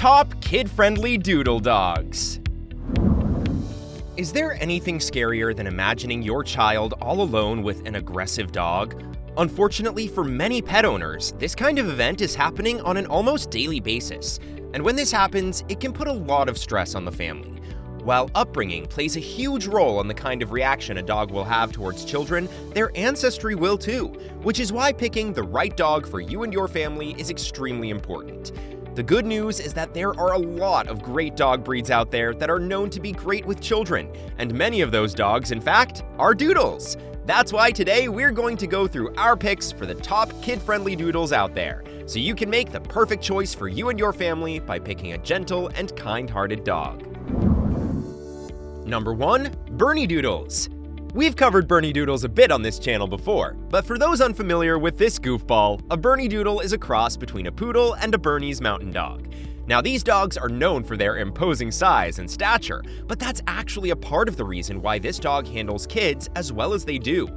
Top kid-friendly doodle dogs. Is there anything scarier than imagining your child all alone with an aggressive dog? Unfortunately for many pet owners, this kind of event is happening on an almost daily basis. And when this happens, it can put a lot of stress on the family. While upbringing plays a huge role in the kind of reaction a dog will have towards children, their ancestry will too, which is why picking the right dog for you and your family is extremely important. The good news is that there are a lot of great dog breeds out there that are known to be great with children, and many of those dogs, in fact, are Doodles. That's why today we're going to go through our picks for the top kid-friendly Doodles out there, so you can make the perfect choice for you and your family by picking a gentle and kind-hearted dog. Number 1. Bernedoodles. We've covered Bernedoodles a bit on this channel before, but for those unfamiliar with this goofball, a Bernedoodle is a cross between a poodle and a Bernese mountain dog. Now, these dogs are known for their imposing size and stature, but that's actually a part of the reason why this dog handles kids as well as they do.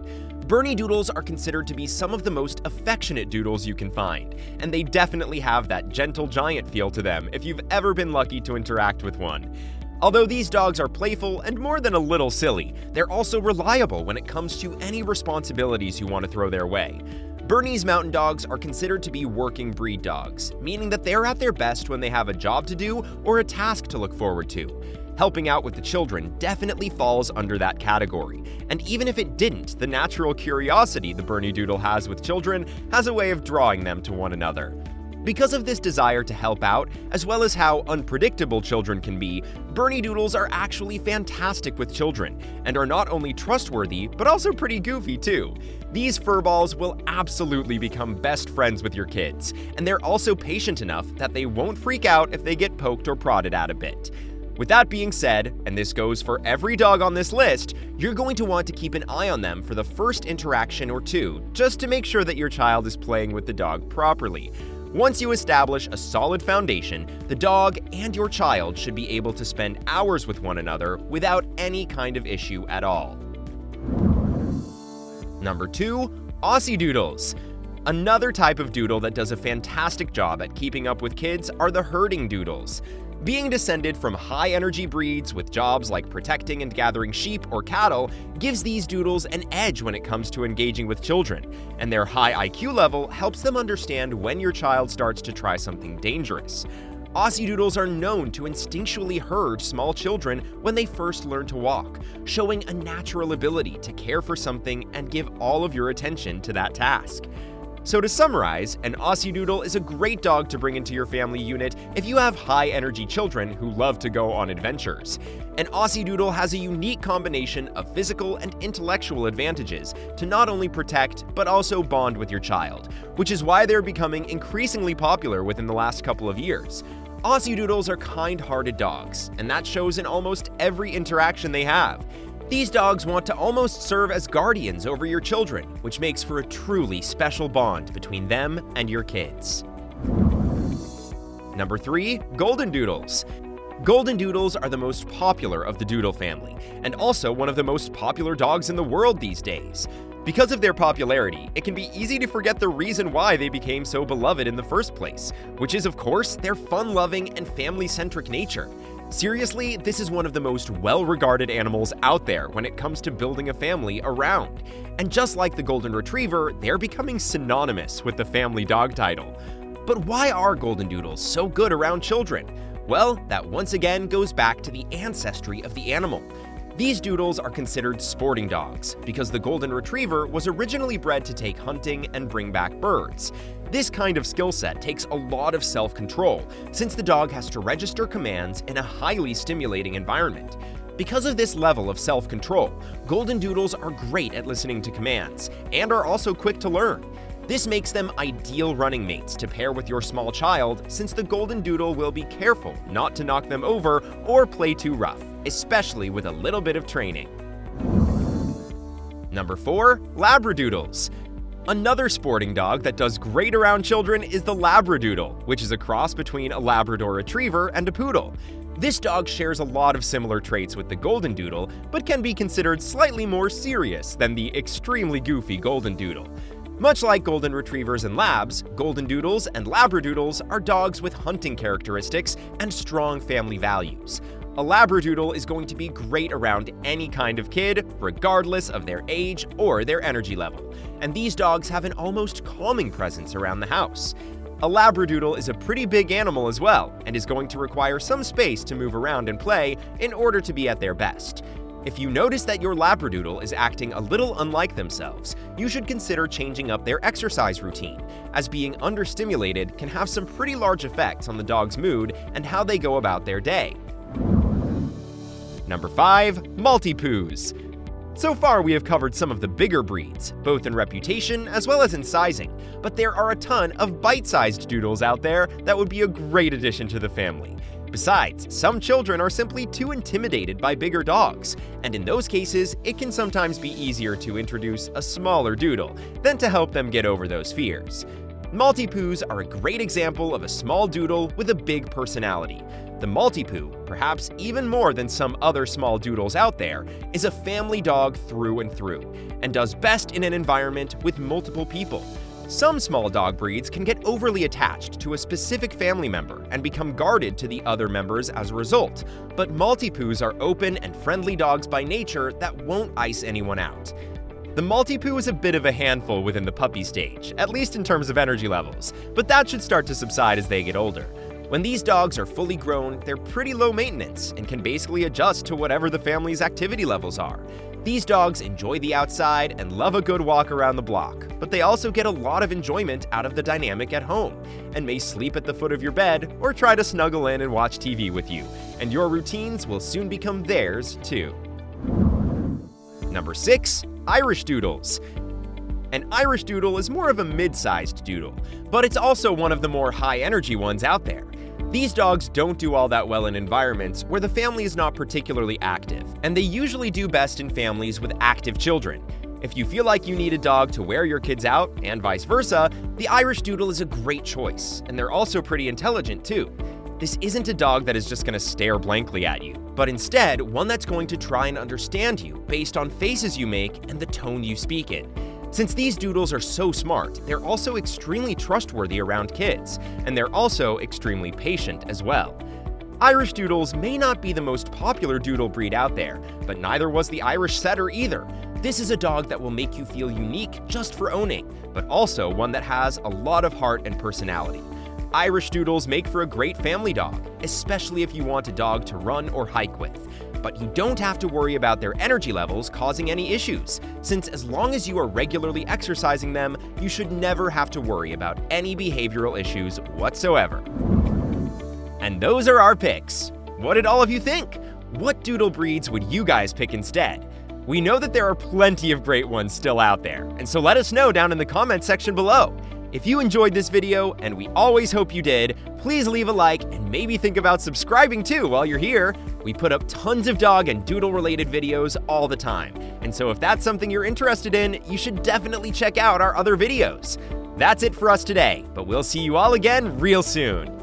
Bernedoodles are considered to be some of the most affectionate doodles you can find, and they definitely have that gentle giant feel to them if you've ever been lucky to interact with one. Although these dogs are playful and more than a little silly, they're also reliable when it comes to any responsibilities you want to throw their way. Bernese mountain dogs are considered to be working breed dogs, meaning that they're at their best when they have a job to do or a task to look forward to. Helping out with the children definitely falls under that category, and even if it didn't, the natural curiosity the Bernedoodle has with children has a way of drawing them to one another. Because of this desire to help out, as well as how unpredictable children can be, Bernedoodles are actually fantastic with children, and are not only trustworthy, but also pretty goofy too. These furballs will absolutely become best friends with your kids, and they're also patient enough that they won't freak out if they get poked or prodded at a bit. With that being said, and this goes for every dog on this list, you're going to want to keep an eye on them for the first interaction or two, just to make sure that your child is playing with the dog properly. Once you establish a solid foundation, the dog and your child should be able to spend hours with one another without any kind of issue at all. Number 2. Aussie Doodles. Another type of doodle that does a fantastic job at keeping up with kids are the herding doodles. Being descended from high-energy breeds with jobs like protecting and gathering sheep or cattle gives these doodles an edge when it comes to engaging with children, and their high IQ level helps them understand when your child starts to try something dangerous. Aussie Doodles are known to instinctually herd small children when they first learn to walk, showing a natural ability to care for something and give all of your attention to that task. So to summarize, an Aussie Doodle is a great dog to bring into your family unit if you have high-energy children who love to go on adventures. An Aussie Doodle has a unique combination of physical and intellectual advantages to not only protect, but also bond with your child, which is why they're becoming increasingly popular within the last couple of years. Aussie Doodles are kind-hearted dogs, and that shows in almost every interaction they have. These dogs want to almost serve as guardians over your children, which makes for a truly special bond between them and your kids. Number 3. Golden Doodles. Golden Doodles are the most popular of the Doodle family, and also one of the most popular dogs in the world these days. Because of their popularity, it can be easy to forget the reason why they became so beloved in the first place, which is, of course, their fun-loving and family-centric nature. Seriously, this is one of the most well-regarded animals out there when it comes to building a family around. And just like the Golden Retriever, they're becoming synonymous with the family dog title. But why are Golden Doodles so good around children? Well, that once again goes back to the ancestry of the animal. These doodles are considered sporting dogs because the Golden Retriever was originally bred to take hunting and bring back birds. This kind of skill set takes a lot of self-control, since the dog has to register commands in a highly stimulating environment. Because of this level of self-control, Golden Doodles are great at listening to commands, and are also quick to learn. This makes them ideal running mates to pair with your small child, since the Golden Doodle will be careful not to knock them over or play too rough, especially with a little bit of training. Number 4. Labradoodles. Another sporting dog that does great around children is the Labradordoodle, which is a cross between a Labrador Retriever and a Poodle. This dog shares a lot of similar traits with the Golden Doodle, but can be considered slightly more serious than the extremely goofy Golden Doodle. Much like golden retrievers and labs, golden doodles and labradoodles are dogs with hunting characteristics and strong family values. A labradoodle is going to be great around any kind of kid, regardless of their age or their energy level, and these dogs have an almost calming presence around the house. A labradoodle is a pretty big animal as well, and is going to require some space to move around and play in order to be at their best. If you notice that your labradoodle is acting a little unlike themselves, you should consider changing up their exercise routine, as being understimulated can have some pretty large effects on the dog's mood and how they go about their day. Number 5. Multipoos. So far, we have covered some of the bigger breeds, both in reputation as well as in sizing, but there are a ton of bite-sized doodles out there that would be a great addition to the family. Besides, some children are simply too intimidated by bigger dogs, and in those cases, it can sometimes be easier to introduce a smaller doodle than to help them get over those fears. Multipoos are a great example of a small doodle with a big personality. The Multipoo, perhaps even more than some other small doodles out there, is a family dog through and through, and does best in an environment with multiple people. Some small dog breeds can get overly attached to a specific family member and become guarded to the other members as a result, but Multipoos are open and friendly dogs by nature that won't ice anyone out. The Multipoo is a bit of a handful within the puppy stage, at least in terms of energy levels, but that should start to subside as they get older. When these dogs are fully grown, they're pretty low maintenance and can basically adjust to whatever the family's activity levels are. These dogs enjoy the outside and love a good walk around the block, but they also get a lot of enjoyment out of the dynamic at home, and may sleep at the foot of your bed or try to snuggle in and watch TV with you, and your routines will soon become theirs too. Number 6. Irish Doodles. An Irish Doodle is more of a mid-sized doodle, but it's also one of the more high-energy ones out there. These dogs don't do all that well in environments where the family is not particularly active, and they usually do best in families with active children. If you feel like you need a dog to wear your kids out, and vice versa, the Irish Doodle is a great choice, and they're also pretty intelligent too. This isn't a dog that is just going to stare blankly at you, but instead one that's going to try and understand you based on faces you make and the tone you speak in. Since these doodles are so smart, they're also extremely trustworthy around kids, and they're also extremely patient as well. Irish Doodles may not be the most popular doodle breed out there, but neither was the Irish Setter either. This is a dog that will make you feel unique just for owning, but also one that has a lot of heart and personality. Irish Doodles make for a great family dog, especially if you want a dog to run or hike with. But you don't have to worry about their energy levels causing any issues, since as long as you are regularly exercising them, you should never have to worry about any behavioral issues whatsoever. And those are our picks. What did all of you think? What doodle breeds would you guys pick instead? We know that there are plenty of great ones still out there, and so let us know down in the comments section below. If you enjoyed this video, and we always hope you did, please leave a like and maybe think about subscribing too while you're here. We put up tons of dog and doodle related videos all the time, and so if that's something you're interested in, you should definitely check out our other videos. That's it for us today, but we'll see you all again real soon.